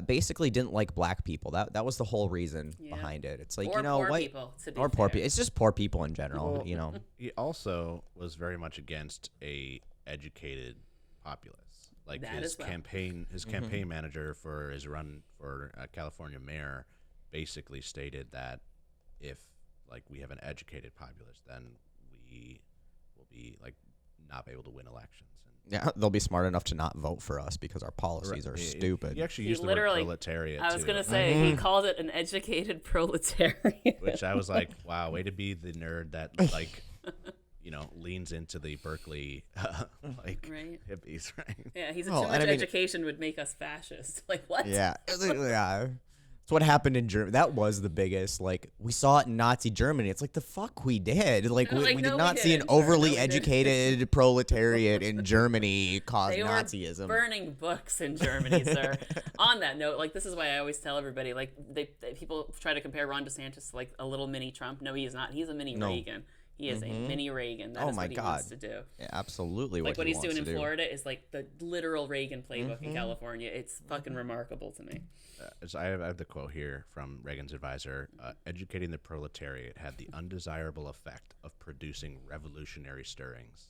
Basically didn't like black people. That was the whole reason behind it. It's like, or poor white people, to be or poor fair. people. It's just poor people in general, Well, He also was very much against a educated populace. Like That his as well. campaign manager for his run for California mayor basically stated that if we have an educated populace, then we will be not be able to win elections. Yeah, they'll be smart enough to not vote for us because our policies are stupid. He actually He used the literally- word proletariat. I was too, going to say, he called it an educated proletariat. which I was like, wow, way to be the nerd that leans into the Berkeley Right. hippies, right? Yeah, he's a Oh, too and much I mean- education would make us fascist. Like, what? Yeah. Yeah. It's what happened in Germany. That was the biggest. We saw it in Nazi Germany. It's like, the fuck we did. We no, did we not see an didn't, sir. No, overly we didn't. educated proletariat in Germany cause They were Nazism. burning books in Germany, sir. On that note, this is why I always tell everybody, people try to compare Ron DeSantis to a little mini Trump. No, he is not. He's a mini Reagan. He is a mini Reagan. That is my what he God. wants to do. Yeah, absolutely. What he he's wants doing in to do. Florida is the literal Reagan playbook in California. It's fucking remarkable to me. So I have the quote here from Reagan's advisor. Educating the proletariat had the undesirable effect of producing revolutionary stirrings.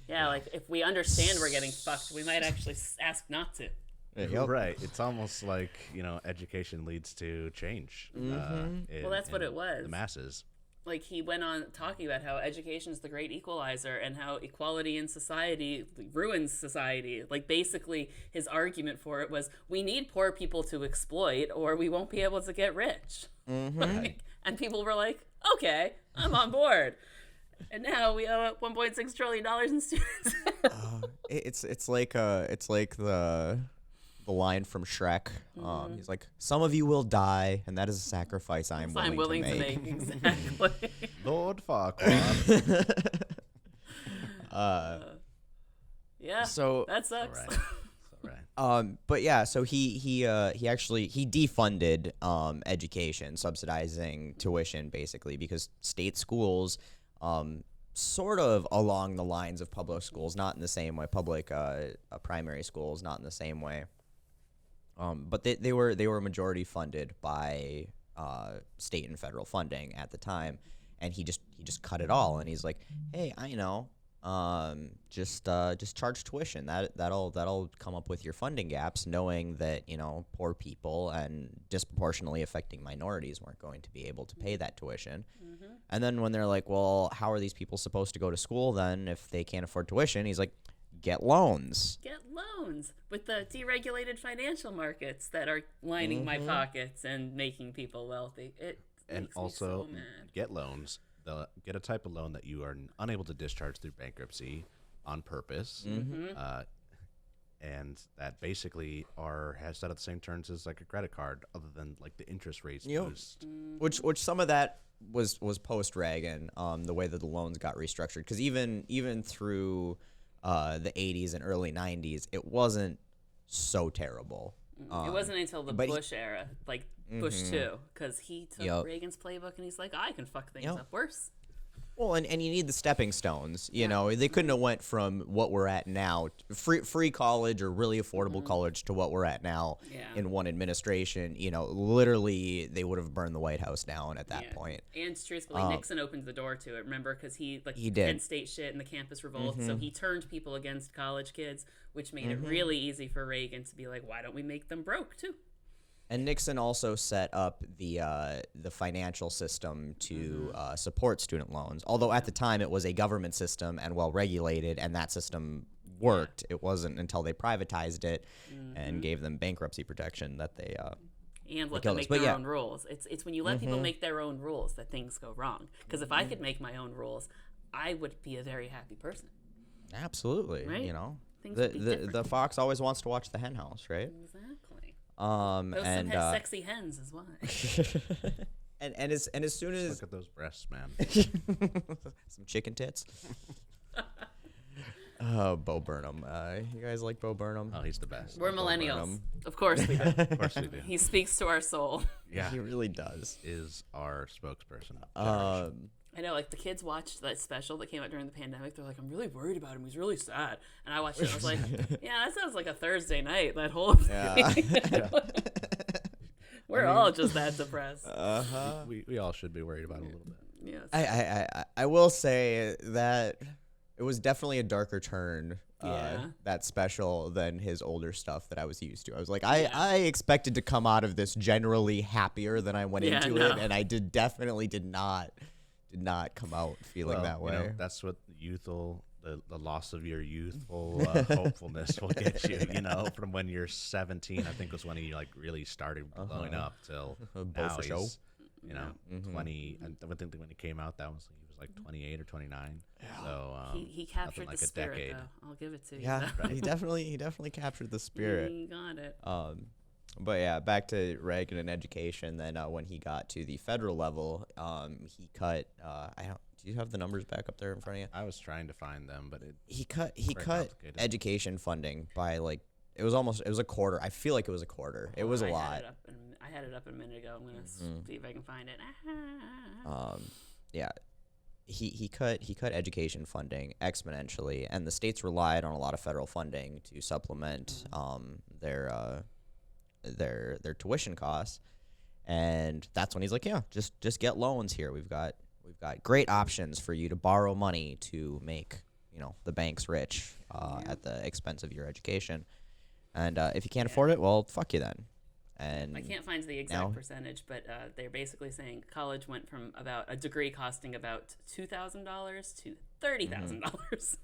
Yeah, if we understand we're getting fucked, we might actually ask not to. Yep. Right. It's almost like, education leads to change. Well, that's what it was. The masses. like he went on talking about how education is the great equalizer and how equality in society ruins society. Like basically his argument for it was we need poor people to exploit or we won't be able to get rich. Like, and people were like, okay, I'm on board. And now we owe $1.6 trillion in students. It's like the line from Shrek. He's like, some of you will die, and that is a sacrifice I'm willing to make. Exactly. Lord Farquaad. Yeah. So that sucks. All right. But yeah, so he actually defunded education, subsidizing tuition basically, because state schools, sort of along the lines of public schools, not in the same way, public primary schools, not in the same way. But they were majority funded by state and federal funding at the time, and he just cut it all. And he's like, hey, I know, just charge tuition. That'll come up with your funding gaps, knowing that poor people and disproportionately affecting minorities weren't going to be able to pay that tuition. And then when they're like, well, how are these people supposed to go to school then if they can't afford tuition? He's like, get loans. Get loans with the deregulated financial markets that are lining my pockets and making people wealthy. It And makes also me so mad. get loans. Get a type of loan that you are unable to discharge through bankruptcy on purpose, and that basically has set at the same terms as like a credit card, other than like the interest rates boost. Which some of that was post Reagan, the way that the loans got restructured, because even through the 80s and early 90s, it wasn't so terrible. It wasn't until the Bush era, like Bush 2, because he took Reagan's playbook and he's like, I can fuck things up worse. Well, and you need the stepping stones. They couldn't have went from what we're at now, free college or really affordable college, to what we're at now in one administration. Literally, they would have burned the White House down at that point. And truthfully, Nixon opened the door to it. Remember, because he did Penn State shit and the campus revolt, so he turned people against college kids, which made it really easy for Reagan to be like, why don't we make them broke too? And Nixon also set up the financial system to support student loans. Although at the time it was a government system and well regulated, and that system worked. It wasn't until they privatized it and gave them bankruptcy protection that they and let them make their own rules. It's when you let people make their own rules that things go wrong. Because if I could make my own rules, I would be a very happy person. Absolutely, right? Things would be the different. fox always wants to watch the hen house, right? Exactly. Those and sexy hens is why. and as soon as Look at those breasts, man. some chicken tits. Oh, Bo Burnham. You guys like Bo Burnham? Oh, he's the best. We're millennials. Of course we do. Of course we do. He speaks to our soul. Yeah, He really does. is our spokesperson. I know, like the kids watched that special that came out during the pandemic. They're like, I'm really worried about him. He's really sad. And I watched it. I was like, yeah, that sounds like a Thursday night, that whole thing. We're all just that depressed. We all should be worried about it a little bit. Yes. I will say that it was definitely a darker turn, Yeah. that special, than his older stuff that I was used to. I was like, I expected to come out of this generally happier than I went into it, and I definitely did not come out feeling that way. That's what the loss of your youthful hopefulness will get you. From when you're 17, I think was when he like really started blowing up till now for he's, show. 20. I think when he came out, he was like 28 or 29. So he captured like the a spirit, decade. though. I'll give it to you. Yeah, he definitely captured the spirit. He got it. But yeah, back to Reagan and education. Then when he got to the federal level, he cut. Do you have the numbers back up there in front of you? I was trying to find them, but He cut complicated. education funding by like it was a quarter. I feel like it was a quarter. It was a lot. I had it up a minute ago. I'm gonna see if I can find it. Yeah. He cut education funding exponentially, and the states relied on a lot of federal funding to supplement their tuition costs, and that's when he's like, yeah, just get loans here. We've got great options for you to borrow money to make the banks rich at the expense of your education, and if you can't afford it, well, fuck you then. And I can't find the exact percentage, but they're basically saying college went from about a degree costing about $2,000 to $30,000.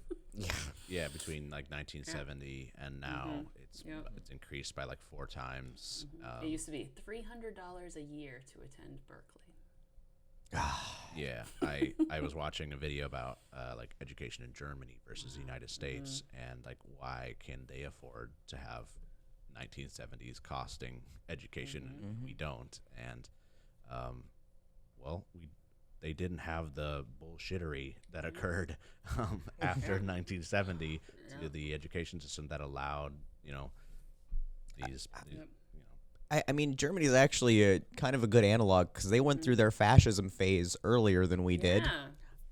Yeah, between like 1970 and now it's increased by like 4 times. It used to be $300 a year to attend Berkeley. Yeah, I was watching a video about like education in Germany versus the United States, and like why can they afford to have 1970s costing education and we don't, and they didn't have the bullshittery that occurred after 1970 to the education system that allowed these I mean, Germany is actually a kind of a good analog because they went through their fascism phase earlier than we did.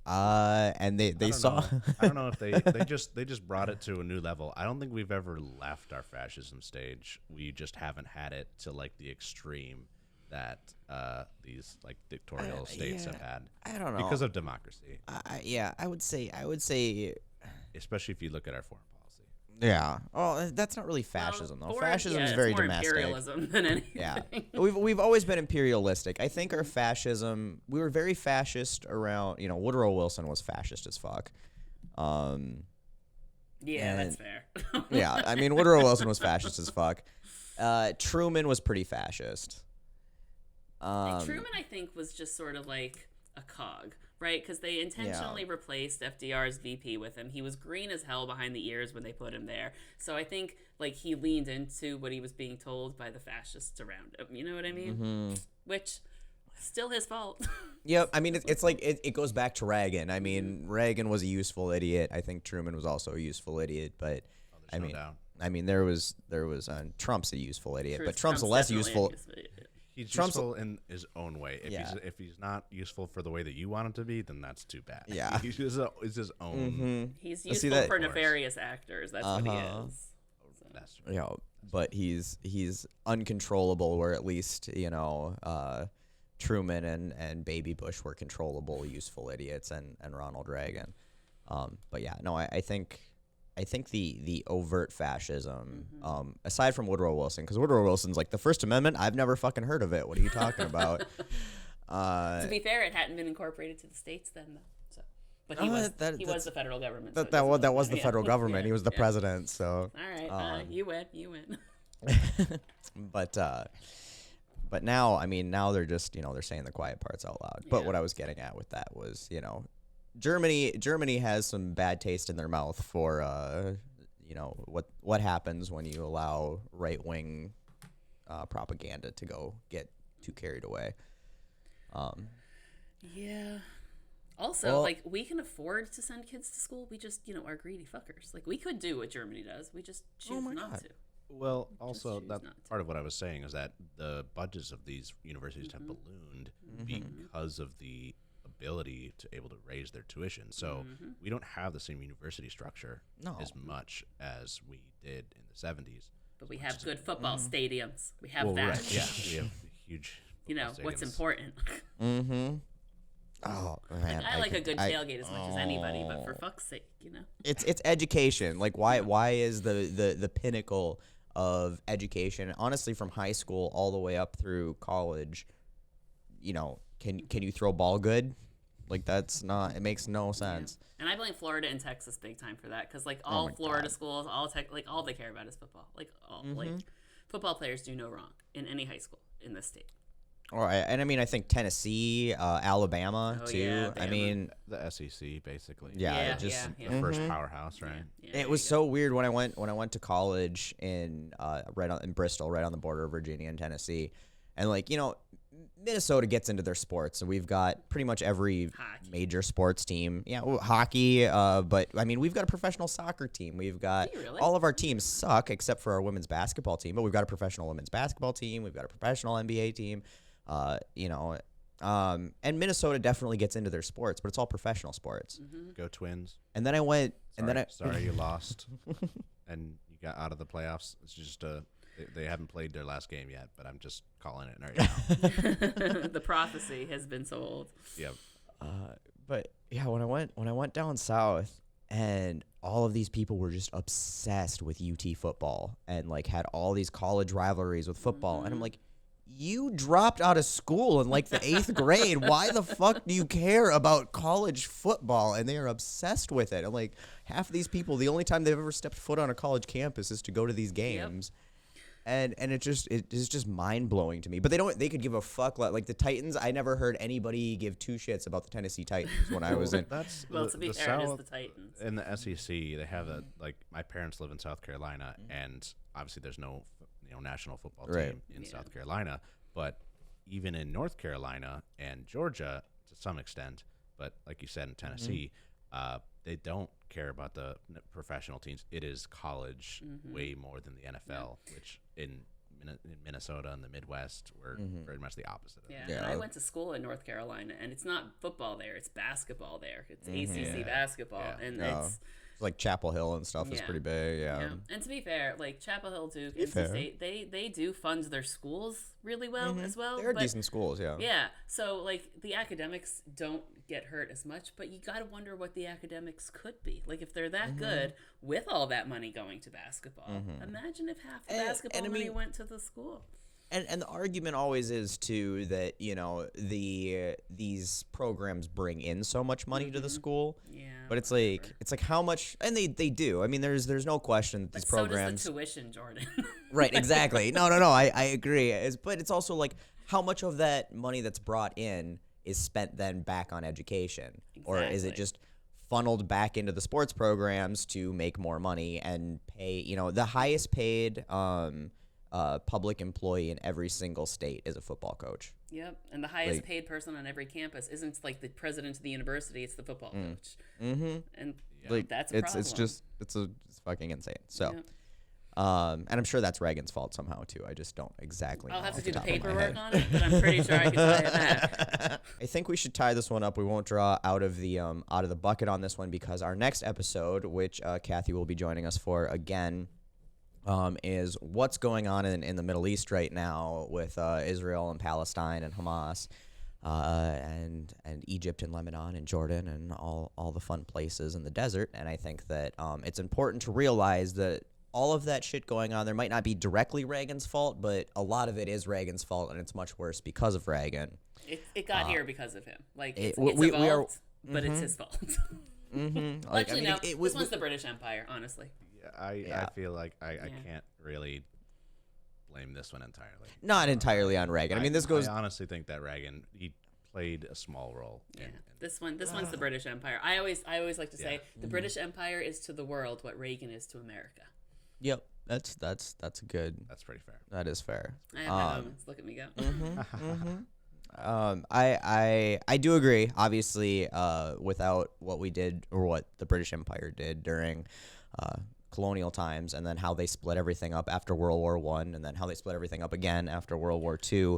And they saw. I don't know if they just brought it to a new level. I don't think we've ever left our fascism stage. We just haven't had it to like the extreme that these like dictatorial states have had. I don't know because of democracy. I would say, especially if you look at our foreign policy. Yeah. Oh, that's not really fascism though. Fascism is very more domestic. Imperialism than anything. Yeah. We've always been imperialistic. I think our fascism. We were very fascist around. Woodrow Wilson was fascist as fuck. Yeah, that's fair. Yeah, I mean Woodrow Wilson was fascist as fuck. Truman was pretty fascist. Truman, I think, was just sort of like a cog, right? Because they intentionally replaced FDR's VP with him. He was green as hell behind the ears when they put him there. So I think like he leaned into what he was being told by the fascists around him. You know what I mean? Which, still his fault. Yep. I mean, it's like it goes back to Reagan. I mean, Reagan was a useful idiot. I think Truman was also a useful idiot. But no doubt. I mean, there was Trump's a useful idiot, but Trump's a less useful. He's useful in his own way. If he's not useful for the way that you want him to be, then that's too bad. Yeah, he's his own. He's useful for nefarious actors. That's what he is. So. That's true. Yeah, but he's uncontrollable. Where at least Truman and Baby Bush were controllable, useful idiots, and Ronald Reagan. But yeah, no, I think the overt fascism, aside from Woodrow Wilson, because Woodrow Wilson's like the First Amendment. I've never fucking heard of it. What are you talking about? To be fair, it hadn't been incorporated to the states then, though. So, but he was the federal government. That was the federal government. He was the president. So all right, you win. But now, I mean, now they're just they're saying the quiet parts out loud. But what I was getting at with that was Germany has some bad taste in their mouth for what happens when you allow right-wing propaganda to go get too carried away. Yeah. Also, we can afford to send kids to school. We just, are greedy fuckers. Like, we could do what Germany does. We just choose not to. Well, also, that part of what I was saying is that the budgets of these universities have ballooned because of the ability to able to raise their tuition. So we don't have the same university structure as much as we did in the 70s. But we have good football stadiums. We have that. Right. Yeah, we have huge what's important. Oh man, I like a good tailgate as much as anybody, but for fuck's sake, It's education. Like why is the pinnacle of education, honestly, from high school all the way up through college, can you throw ball good? Like that's not. It makes no sense. Yeah. And I blame Florida and Texas big time for that because all Florida schools, all they care about is football. Football players do no wrong in any high school in this state. All right, and I mean I think Tennessee, Alabama too. Yeah, I mean the SEC basically. Yeah, the first powerhouse, right? Yeah, it was so weird when I went to college in Bristol, right on the border of Virginia and Tennessee, and Minnesota gets into their sports, and we've got pretty much every major sports team. Yeah, hockey, but I mean we've got a professional soccer team. We've got all of our teams suck except for our women's basketball team, but we've got a professional women's basketball team. We've got a professional NBA team. And Minnesota definitely gets into their sports, but it's all professional sports. Go Twins. And then I went, sorry you lost, and you got out of the playoffs. It's just they haven't played their last game yet, but I'm just calling it right now. The prophecy has been sold. Yep. But yeah, when I went down south, and all of these people were just obsessed with UT football, and had all these college rivalries with football, and I'm like, you dropped out of school in like the 8th grade. Why the fuck do you care about college football? And they are obsessed with it. And like half of these people, the only time they've ever stepped foot on a college campus is to go to these games. Yep. And it is just mind blowing to me. But they could give a fuck. Like the Titans, I never heard anybody give two shits about the Tennessee Titans when I was in. Well, to be fair, it is the Titans. In the SEC, they have like my parents live in South Carolina, and obviously there's no national football team in South Carolina. But even in North Carolina and Georgia to some extent, but like you said in Tennessee, they don't care about the professional teams. It is college way more than the NFL, which in Minnesota and the Midwest were very much the opposite of that. And I went to school in North Carolina, and it's not football there, it's basketball there. It's ACC basketball, and it's like Chapel Hill and stuff is pretty big, And to be fair, like Chapel Hill, Duke, NC State, they do fund their schools really well as well. They're decent schools, Yeah, so like the academics don't get hurt as much, but you got to wonder what the academics could be. Like if they're that good with all that money going to basketball, imagine if half the basketball money went to the school. And the argument always is too that these programs bring in so much money to the school. Yeah. But it's like how much, and they do. I mean, there's no question that these programs. So does the tuition, Jordan. Right. Exactly. No. I agree. But it's also like how much of that money that's brought in is spent then back on education, or is it just funneled back into the sports programs to make more money and pay? The highest paid public employee in every single state is a football coach. Yep, and the highest paid person on every campus isn't like the president of the university; it's the football coach. And that's a problem. It's fucking insane. So, and I'm sure that's Reagan's fault somehow too. I just don't exactly. I'll have to do the paperwork on it, but I'm pretty sure I can tie it back. I think we should tie this one up. We won't draw out of the bucket on this one because our next episode, which Cathy will be joining us for again. Is what's going on in the Middle East right now with Israel and Palestine and Hamas and Egypt and Lebanon and Jordan and all the fun places in the desert. And I think that it's important to realize that all of that shit going on, there might not be directly Reagan's fault, but a lot of it is Reagan's fault, and it's much worse because of Reagan. It got here because of him. Like it's evolved, but it's his fault. Actually, no. This one's the British Empire, honestly. I feel like I can't really blame this one entirely. Not entirely on Reagan. I mean, this goes. I honestly think that Reagan, he played a small role. In this one's the British Empire. I always like to say the British Empire is to the world what Reagan is to America. Yep, that's good. That's pretty fair. That is fair. I have my moments. Look at me go. I do agree. Obviously, without what we did or what the British Empire did during colonial times, and then how they split everything up after World War I, and then how they split everything up again after World War II,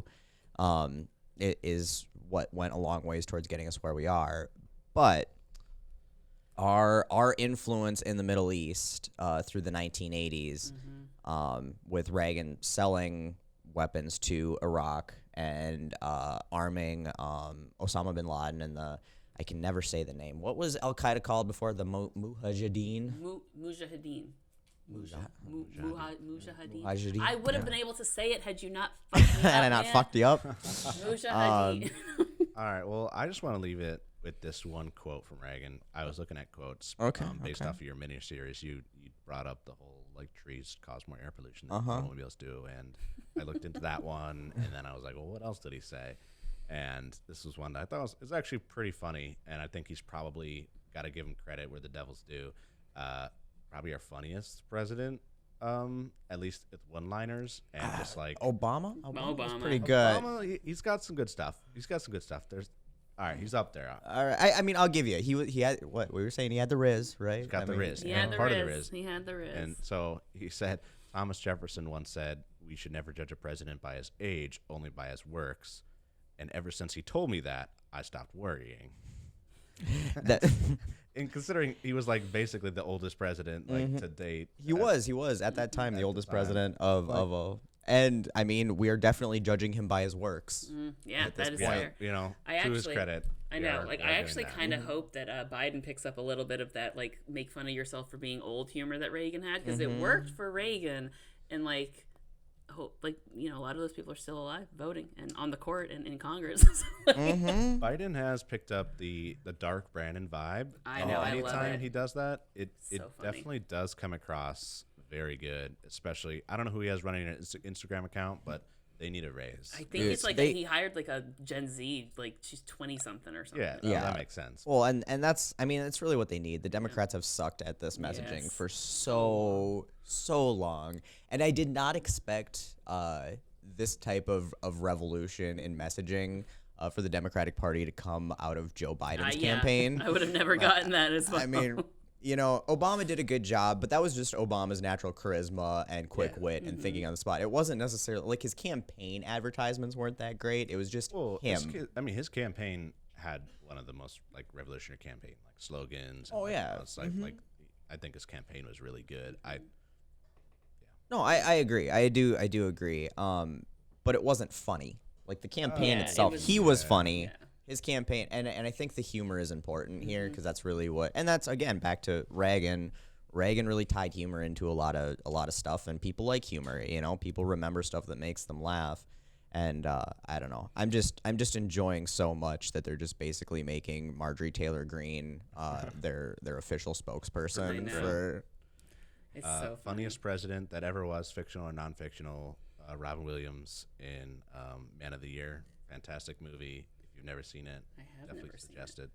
it is what went a long ways towards getting us where we are. But our influence in the Middle East through the 1980s, with Reagan selling weapons to Iraq and arming Osama bin Laden and I can never say the name. What was Al Qaeda called before? The Mujahideen? Mujahideen. Mujahideen. I would have been able to say it had you not fucked me up. Had I not fucked you up? Mujahideen. All right. Well, I just want to leave it with this one quote from Reagan. I was looking at quotes based off of your miniseries. You brought up the whole trees cause more air pollution than automobiles do, and I looked into that one, and then I was like, well, what else did he say? And this was one that I thought was actually pretty funny, and I think he's probably got to give him credit where the devil's due. Probably our funniest president, at least with one-liners, and just like Obama. Obama. Pretty good. Obama, he's got some good stuff. All right, he's up there. All right, I mean, I'll give you. He had what we were saying. He had the Riz, right? He's got the Riz. He had the part Riz. of the Riz. He had the Riz. And so he said, Thomas Jefferson once said, "We should never judge a president by his age, only by his works." And ever since he told me that, I stopped worrying. And considering he was basically the oldest president to date. He was at that time the oldest president of and I mean, we are definitely judging him by his works. Yeah, that is fair. To his credit. I know. I actually kind of hope that Biden picks up a little bit of that, make fun of yourself for being old humor that Reagan had, because it worked for Reagan in hope, like, a lot of those people are still alive, voting and on the court and in Congress. Biden has picked up the dark Brandon vibe. I know, I love Anytime it. he does that, it So funny. definitely does come across very good. Especially, I don't know who he has running an Instagram account, but they need a raise. I think Dude, it's like he hired like a Gen Z, like she's 20 something or something. Yeah, that makes sense. Well, and that's, I mean, that's really what they need. The Democrats have sucked at this messaging Yes. for so long, and I did not expect this type of revolution in messaging for the Democratic Party to come out of Joe Biden's campaign. I would have never gotten that as well. I mean, Obama did a good job, but that was just Obama's natural charisma and quick wit and thinking on the spot. It wasn't necessarily like his campaign advertisements weren't that great. It was just him. His campaign had one of the most like revolutionary campaign like slogans. Oh, and, yeah. It's like I think his campaign was really good. No, I agree. I do agree. But it wasn't funny. Like the campaign Yeah, itself, it was- he was funny. Yeah. His campaign, and I think the humor is important here because that's really what, and that's again back to Reagan. Reagan really tied humor into a lot of stuff, and people like humor. People remember stuff that makes them laugh, and I don't know. I'm just enjoying so much that they're just basically making Marjorie Taylor Greene their official spokesperson know. for. It's so funny. Funniest president that ever was, fictional or non-fictional. Robin Williams in Man of the Year, fantastic movie. If you've never seen it, I have definitely never seen suggest it.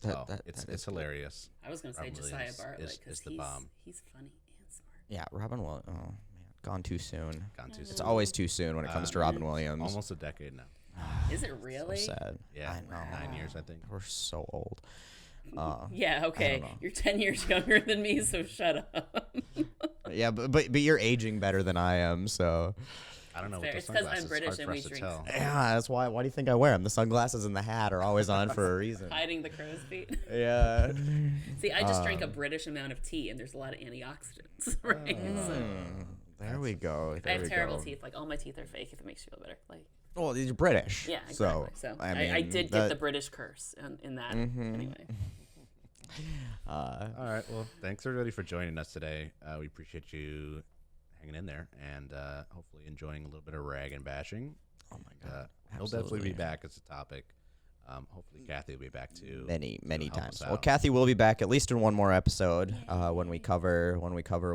That It's is hilarious. I was going to say Robin Josiah Williams Bartlett is because the bomb. he's funny and smart. Yeah, Robin Williams. Oh man, gone too soon. Gone too It's soon. always too soon when it comes to Robin Williams. Almost a decade now. Is it really? So sad. Yeah, I know. 9 years I think. We're so old. Yeah, okay. know. You're 10 years younger than me, so shut up. Yeah, but you're aging better than I am, so. I don't know Fair. what the It's 'cause I'm sunglasses. British Hard and for we us to drink tell. Yeah, that's why. Why do you think I wear them? The sunglasses and the hat are always on for a reason. Hiding the crow's feet. Yeah. See, I just drank a British amount of tea, and there's a lot of antioxidants, right? So, There we go. I There have we terrible go. teeth. Like, all my teeth are fake, if it makes you feel better. Like, Well, you're British. yeah, exactly. So, I I mean, did get the British curse in that. Anyway. All right. Well, thanks everybody for joining us today. We appreciate you hanging in there and hopefully enjoying a little bit of rag bashing. Oh my God. He'll definitely Absolutely. be back as a topic. Hopefully, Cathy will be back too. Many to help times. us Well, out. Kathy will be back at least in one more episode when we cover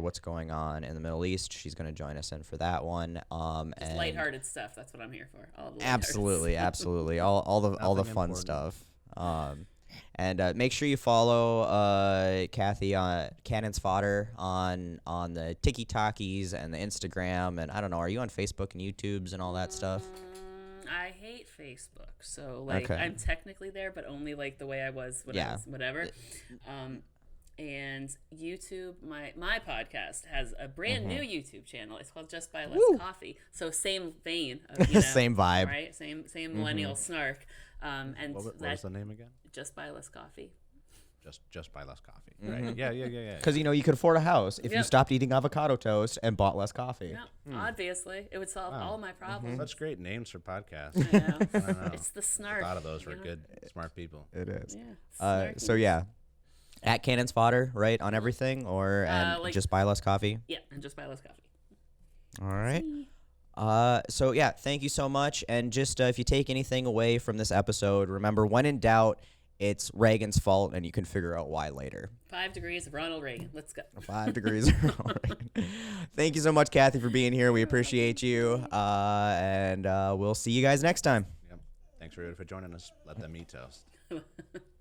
what's going on in the Middle East. She's going to join us in for that one. Just And lighthearted stuff. That's what I'm here for. All the lighthearted absolutely, stuff. absolutely. All the Nothing fun important. stuff. And make sure you follow Cathy Cannon's Fodder on the TikTokies and the Instagram. And I don't know, are you on Facebook and YouTubes and all that stuff? I hate Facebook, so like Okay. I'm technically there, but only like the way I was when I was whatever. And YouTube, my podcast has a brand new YouTube channel. It's called Just Buy Less Coffee. So same vein, of, Same vibe. right? Same millennial snark. And What that was the name again? Just Buy Less Coffee. Just buy less coffee. Right. Yeah. Because you could afford a house if you Yep. stopped eating avocado toast and bought less coffee. No, obviously, it would solve all my problems. Such great names for podcasts. I know. I don't know. It's the A snark. lot of those were you know? good, smart people. It is. Yeah. So snarky. yeah, at Cannon's Fodder, right, on everything, or and like- just buy less coffee. Yeah, and Just Buy Less Coffee. All right. So yeah, thank you so much. And just if you take anything away from this episode, remember, when in doubt, it's Reagan's fault, and you can figure out why later. 5 degrees of Ronald Reagan. Let's go. 5 degrees. All right. Thank you so much, Cathy, for being here. We appreciate you, and we'll see you guys next time. Yep. Thanks for joining us. Let them eat toast.